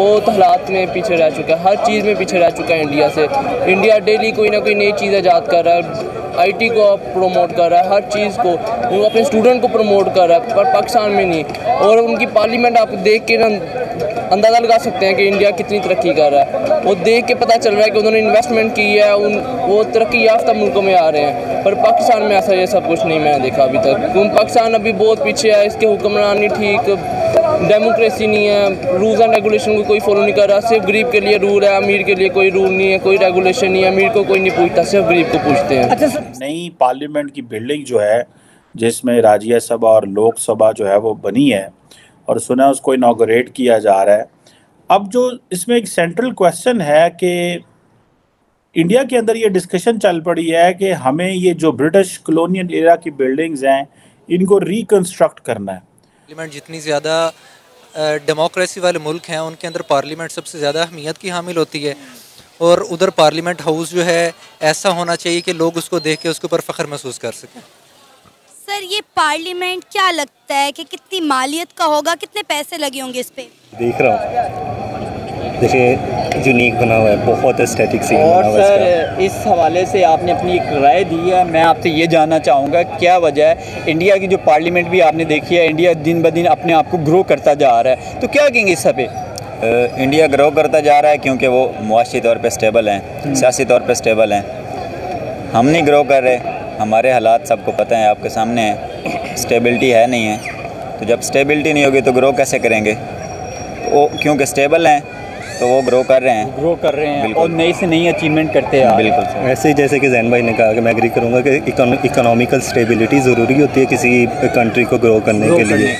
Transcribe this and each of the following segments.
बहुत हालात में पीछे रह चुका है, हर चीज़ में पीछे रह चुका है इंडिया से। इंडिया डेली कोई ना कोई नई चीज़ ईजाद कर रहा है, आईटी को प्रमोट कर रहा है, हर चीज़ को वो अपने स्टूडेंट को प्रमोट कर रहा है, पर पाकिस्तान में नहीं। और उनकी पार्लियामेंट आप देख के ना अंदाज़ा लगा सकते हैं कि इंडिया कितनी तरक्की कर रहा है। वो देख के पता चल रहा है कि उन्होंने इन्वेस्टमेंट की है, वो तरक्की याफ्ता मुल्कों में आ रहे हैं। पर पाकिस्तान में ऐसा ये सब कुछ नहीं मैंने देखा अभी तक, क्योंकि पाकिस्तान अभी बहुत पीछे है, इसके हुक्मरानी ठीक, डेमोक्रेसी नहीं है, रूल्स एंड रेगुलेशन को कोई फॉलो नहीं कर रहा। सिर्फ गरीब के लिए रूल है, अमीर के लिए कोई रूल नहीं है, कोई रेगुलेशन नहीं है, अमीर को कोई नहीं पूछता, सिर्फ गरीब को पूछते हैं। अच्छा सर, नई पार्लियामेंट की बिल्डिंग जो है जिसमें राज्यसभा और लोकसभा जो है वो बनी है और सुना उसको इनॉग्रेट किया जा रहा है। अब जो इसमें एक सेंट्रल क्वेश्चन है कि इंडिया के अंदर ये डिस्कशन चल पड़ी है कि हमें ये जो ब्रिटिश कॉलोनियल एरा की बिल्डिंग्स हैं इनको रिकंस्ट्रक्ट करना है। पार्लियामेंट जितनी ज़्यादा डेमोक्रेसी वाले मुल्क हैं उनके अंदर पार्लियामेंट सबसे ज़्यादा अहमियत की हामिल होती है, और उधर पार्लियामेंट हाउस जो है ऐसा होना चाहिए कि लोग उसको देख के उसके ऊपर फ़ख्र महसूस कर सकें। सर, ये पार्लियामेंट क्या लगता है कि कितनी मालियत का होगा, कितने पैसे लगे होंगे इस पे? देख रहा हूँ, देखिए यूनिक बना हुआ है, बहुत एस्थेटिक सीन और बना हुआ है सर इस हवाले से आपने अपनी एक राय दी है, मैं आपसे ये जानना चाहूँगा क्या वजह है इंडिया की जो पार्लियामेंट भी आपने देखी है, इंडिया दिन ब दिन अपने आप को ग्रो करता जा रहा है, तो क्या कहेंगे इस पे? इंडिया ग्रो करता जा रहा है क्योंकि वो मुआशी तौर पे स्टेबल हैं, सियासी तौर पे स्टेबल हैं। हम नहीं ग्रो कर रहे, हमारे हालात सबको पता है, आपके सामने है, स्टेबिलिटी है नहीं है। तो जब स्टेबिलिटी नहीं होगी तो ग्रो कैसे करेंगे? वो क्योंकि स्टेबल हैं तो वो ग्रो कर रहे हैं और नई से नई अचीवमेंट करते हैं। बिल्कुल ऐसे ही जैसे कि जैन भाई ने कहा कि मैं एग्री करूँगा कि इकोनॉमिकल स्टेबिलिटी ज़रूरी होती है किसी कंट्री को ग्रो करने के लिए।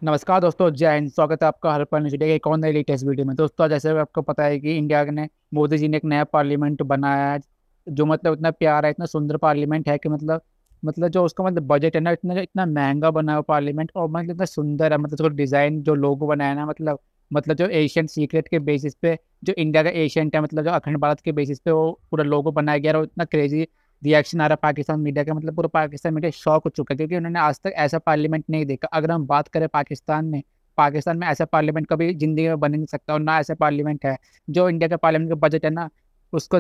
नमस्कार दोस्तों, जय हिंद। स्वागत है आपका हर पल न्यूज़ के एक और नई लेटेस्ट वीडियो में। दोस्तों, जैसे आपको पता है कि इंडिया ने मोदी जी ने एक नया पार्लियामेंट बनाया है, जो मतलब इतना प्यारा है, इतना सुंदर पार्लियामेंट है कि मतलब जो उसका मतलब बजट है ना, इतना महंगा बना हुआ पार्लियामेंट, और मतलब इतना सुंदर है, मतलब उसका डिज़ाइन जो लोगो बनाया ना, मतलब जो एशियन सीक्रेट के बेसिस पे, जो इंडिया का एशियंट है, मतलब जो अखंड भारत के बेसिस पे वो पूरा लोगो बनाया गया, और इतना क्रेजी रिएक्शन आ रहा है पाकिस्तान मीडिया का, मतलब पूरा पाकिस्तान मीडिया शॉक हो चुका है, क्योंकि उन्होंने आज तक ऐसा पार्लियामेंट नहीं देखा। अगर हम बात करें पाकिस्तान में ऐसा पार्लियामेंट कभी ज़िंदगी में बन नहीं सकता, और ना ऐसा पार्लियामेंट है। जो इंडिया का पार्लियामेंट का बजट है ना, उसको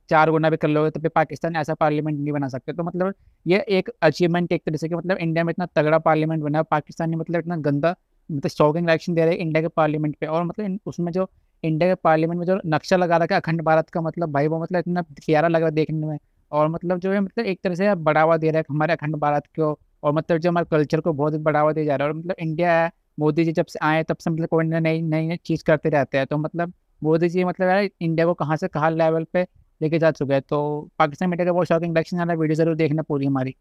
4 गुना भी कर लोगे तो फिर पाकिस्तान ऐसा पार्लियामेंट नहीं बना सकते। तो मतलब ये एक अचीवमेंट एक तरह से कि मतलब इंडिया में इतना तगड़ा पार्लियामेंट बना है, पाकिस्तान ने मतलब इतना गंदा मतलब शॉकिंग रिएक्शन दे रहे हैं इंडिया के पार्लियामेंट पे। और मतलब उसमें जो इंडिया के पार्लियामेंट में जो नक्शा लगा रखा है अखंड भारत का, मतलब भाई वो मतलब इतना प्यारा लग रहा है देखने में, और मतलब जो है मतलब एक तरह से बढ़ावा दे रहा है हमारे अखंड भारत को, और मतलब जो हमारे कल्चर को बहुत बढ़ावा दिया जा रहा है। और मतलब इंडिया है, मोदी जी जब से आए तब से मतलब कोई नई नई चीज़ करते रहते हैं। तो मतलब मोदी जी मतलब यार इंडिया को कहाँ से कहाँ लेवल पे लेके जा चुके हैं। तो पाकिस्तान मीडिया का बहुत शॉकिंग रिएक्शन आ रहा है, वीडियो ज़रूर देखना पूरी हमारी।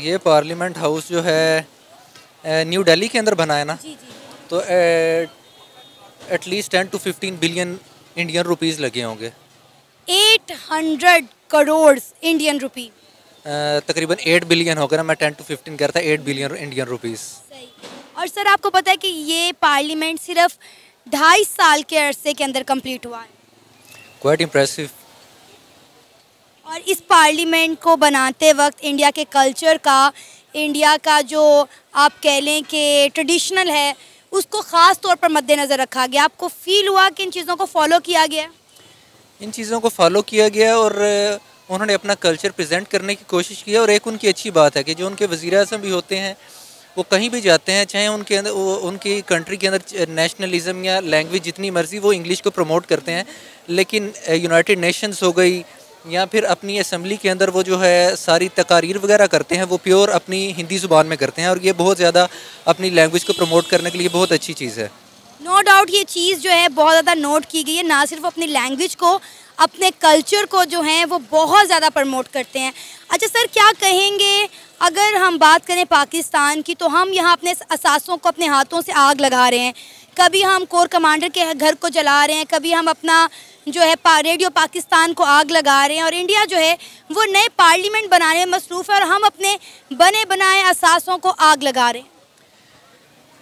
ये पार्लियामेंट हाउस जो है न्यू दिल्ली के अंदर बना है ना, तो at least 10 to 15 billion Indian rupees लगे होंगे। 800 करोड़ इंडियन रुपी, तकरीबन 8 बिलियन होगा ना, मैं 10 to 15 करता, 8 बिलियन इंडियन रुपीज़। और सर आपको पता है कि ये पार्लियामेंट सिर्फ 2.5 साल के अरसे के अंदर कंप्लीट हुआ है। Quite impressive. और इस पार्लियामेंट को बनाते वक्त इंडिया के कल्चर का, इंडिया का जो आप कह लें कि ट्रेडिशनल है, उसको ख़ास तौर पर मद्देनज़र रखा गया। आपको फील हुआ कि इन चीज़ों को फॉलो किया गया? इन चीज़ों को फॉलो किया गया और उन्होंने अपना कल्चर प्रेजेंट करने की कोशिश की। और एक उनकी अच्छी बात है कि जो उनके वज़ीर आज़म भी होते हैं वो कहीं भी जाते हैं, चाहे उनके अंदर उनकी कंट्री के अंदर नेशनलिज्म या लैंग्वेज जितनी मर्ज़ी, वो इंग्लिश को प्रमोट करते हैं। लेकिन यूनाइटेड नेशंस हो गई या फिर अपनी असम्बली के अंदर वो जो है सारी तकारीर वगैरह करते हैं, वो प्योर अपनी हिंदी ज़ुबान में करते हैं, और ये बहुत ज़्यादा अपनी लैंग्वेज को प्रमोट करने के लिए बहुत अच्छी चीज़ है। नो डाउट ये चीज़ जो है बहुत ज़्यादा नोट की गई है, ना सिर्फ अपनी लैंग्वेज को, अपने कल्चर को जो है वो बहुत ज़्यादा प्रमोट करते हैं। अच्छा सर, क्या कहेंगे अगर हम बात करें पाकिस्तान की, तो हम यहाँ अपने असासों को अपने हाथों से आग लगा रहे हैं। कभी हम कोर कमांडर के घर को जला रहे हैं, कभी हम अपना जो है रेडियो पाकिस्तान को आग लगा रहे हैं, और इंडिया जो है वो नए पार्लियामेंट बनाने में मसरूफ़ है और हम अपने बने बनाए असासों को आग लगा रहे हैं।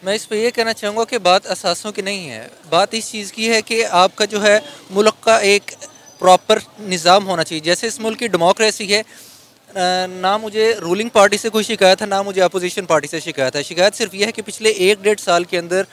मैं इस पर यह कहना चाहूँगा कि बात असासों की नहीं है, बात इस चीज़ की है कि आपका जो है मुल्क का एक प्रॉपर निज़ाम होना चाहिए। जैसे इस मुल्क की डेमोक्रेसी है, ना मुझे रूलिंग पार्टी से कोई शिकायत है, ना मुझे अपोजिशन पार्टी से शिकायत है। शिकायत सिर्फ यह है कि पिछले 1-1.5 साल के अंदर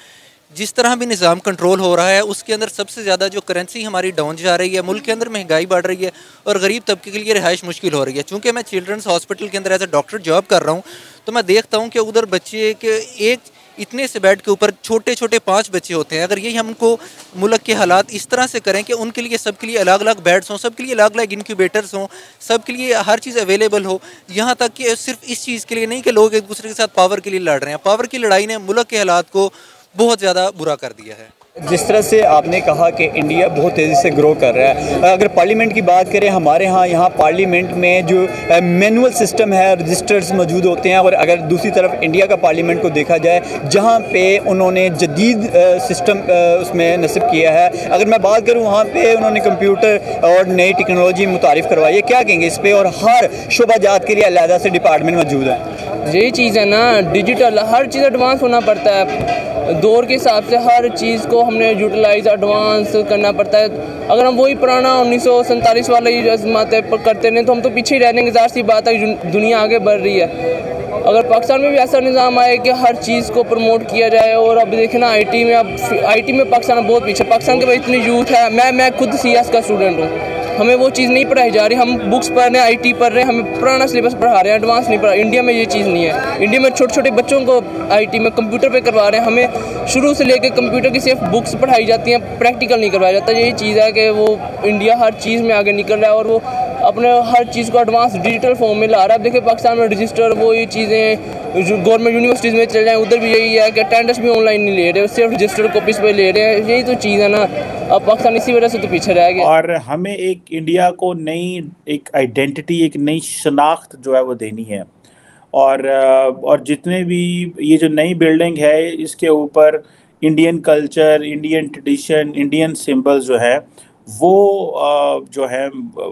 जिस तरह भी निज़ाम कंट्रोल हो रहा है उसके अंदर सबसे ज़्यादा जो करेंसी हमारी डाउन जा रही है, मुल्क के अंदर महंगाई बढ़ रही है और गरीब तबके के लिए रिहाइश मुश्किल हो रही है। चूँकि मैं चिल्ड्रंस हॉस्पिटल के अंदर एज ए डॉक्टर जॉब कर रहा हूँ, तो मैं देखता हूँ कि उधर बच्चे के एक इतने से बेड के ऊपर छोटे छोटे 5 बच्चे होते हैं। अगर यही हमको मुल्क के हालात इस तरह से करें कि उनके लिए सबके लिए अलग अलग बेड्स हों, सबके लिए अलग अलग इनक्यूबेटर्स हों, सबके लिए हर चीज़ अवेलेबल हो, यहाँ तक कि सिर्फ इस चीज़ के लिए नहीं कि लोग एक दूसरे के साथ पावर के लिए लड़ रहे हैं। पावर की लड़ाई ने मुल्क के हालात को बहुत ज़्यादा बुरा कर दिया है। जिस तरह से आपने कहा कि इंडिया बहुत तेज़ी से ग्रो कर रहा है, अगर पार्लियामेंट की बात करें, हमारे यहाँ पार्लियामेंट में जो मैनुअल सिस्टम है, रजिस्टर्स मौजूद होते हैं, और अगर दूसरी तरफ इंडिया का पार्लियामेंट को देखा जाए जहाँ पे उन्होंने जदीद सिस्टम उसमें नस्ब किया है। अगर मैं बात करूँ वहाँ पे उन्होंने कंप्यूटर और नई टेक्नोलॉजी मुतारिफ़ करवाई है, क्या कहेंगे इस पर? और हर शोबाजात के लिए अलहदा से डिपार्टमेंट मौजूद है। यही चीज़ है ना, डिजिटल हर चीज़ एडवांस होना पड़ता है दौर के हिसाब से। हर चीज़ को हमने यूटिलाइज एडवांस करना पड़ता है। अगर हम वही पुराना 1947 वाला ही रस्माते करते रहें तो हम तो पीछे ही रह जाएंगे। ज़ाहिर सी बात है, दुनिया आगे बढ़ रही है। अगर पाकिस्तान में भी ऐसा निज़ाम आए कि हर चीज़ को प्रमोट किया जाए। और अब देखें ना, आईटी में पाकिस्तान बहुत पीछे। पाकिस्तान के पास इतनी यूथ है। मैं खुद CS का स्टूडेंट हूँ, हमें वो चीज़ नहीं पढ़ाई जा रही। हम बुक्स पढ़ रहे हैं, आईटी पढ़ रहे हैं, हमें पुराना सिलेबस पढ़ा रहे हैं, एडवांस नहीं पढ़ा। इंडिया में ये चीज़ नहीं है। इंडिया में छोटे छोटे बच्चों को आईटी में कंप्यूटर पे करवा रहे हैं। हमें शुरू से लेकर कंप्यूटर की सिर्फ बुक्स पढ़ाई जाती हैं, प्रैक्टिकल नहीं करवाया जाता। यही चीज़ है कि वो इंडिया हर चीज़ में आगे निकल रहा है और वो अपने हर चीज़ को एडवांस डिजिटल फॉर्म में ला रहा है। देखिए पाकिस्तान में रजिस्टर वो ये चीज़ें जो गवर्नमेंट यूनिवर्सिटीज़ में चल जाएँ, उधर भी यही है कि अटेंडेंस भी ऑनलाइन नहीं ले रहे, सिर्फ रजिस्टर कॉपीज़ पे ले रहे हैं। यही तो चीज़ है ना, अब पाकिस्तान इसी वजह से तो पीछे रह गया। और हमें एक इंडिया को नई एक आइडेंटिटी, एक नई शनाख्त जो है वो देनी है। और जितने भी ये जो नई बिल्डिंग है, इसके ऊपर Indian culture, Indian tradition, Indian symbols जो है वो जो है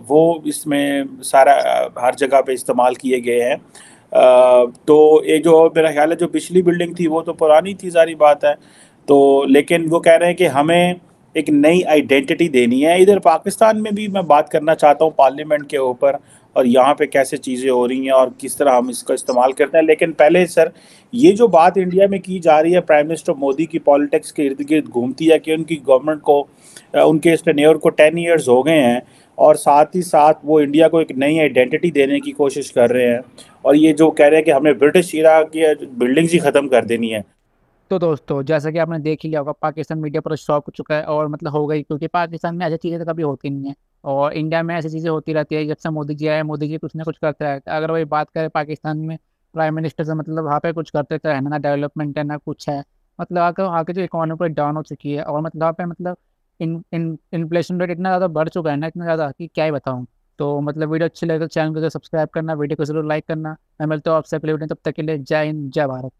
वो इसमें सारा हर जगह पे इस्तेमाल किए गए हैं। तो ये जो मेरा ख्याल है जो पिछली बिल्डिंग थी वो तो पुरानी थी, सारी बात है। तो लेकिन वो कह रहे हैं कि हमें एक नई आइडेंटिटी देनी है। इधर पाकिस्तान में भी मैं बात करना चाहता हूँ पार्लियामेंट के ऊपर, और यहाँ पे कैसे चीज़ें हो रही हैं और किस तरह हम इसका इस्तेमाल करते हैं। लेकिन पहले सर, ये जो बात इंडिया में की जा रही है, प्राइम मिनिस्टर मोदी की पॉलिटिक्स के इर्द गिर्द घूमती है कि उनकी गवर्नमेंट को, उनके इस टेन्योर को 10 ईयर्स हो गए हैं, और साथ ही साथ वो इंडिया को एक नई आइडेंटिटी देने की कोशिश कर रहे हैं। और ये जो कह रहे हैं कि हमें ब्रिटिश इरा की बिल्डिंग्स ही ख़त्म कर देनी है। तो दोस्तों, जैसा कि आपने देख ही लिया होगा, पाकिस्तान मीडिया पर शॉक हो चुका है और मतलब हो गई, क्योंकि पाकिस्तान में ऐसी चीज़ें तो कभी होती नहीं है और इंडिया में ऐसी चीज़ें होती रहती है। जब से मोदी जी आए, मोदी जी कुछ ना कुछ करते रहते हैं। अगर वही बात करें पाकिस्तान में प्राइम मिनिस्टर से, मतलब वहाँ पे कुछ करते तो है ना डेवलपमेंट है ना कुछ है। मतलब आके जो इकोनॉमी पूरी डाउन हो चुकी है और मतलब वहाँ पे मतलब इन्फ्लेशन रेट इतना ज़्यादा बढ़ चुका है ना, इतना ज़्यादा कि क्या ही बताऊँ। तो मतलब वीडियो अच्छी लगे तो चैनल को सब्सक्राइब करना, वीडियो को जरूर लाइक करना। मैं मिलता हूँ आपसे अगले वीडियो, तब तक के लिए जय हिंद, जय भारत।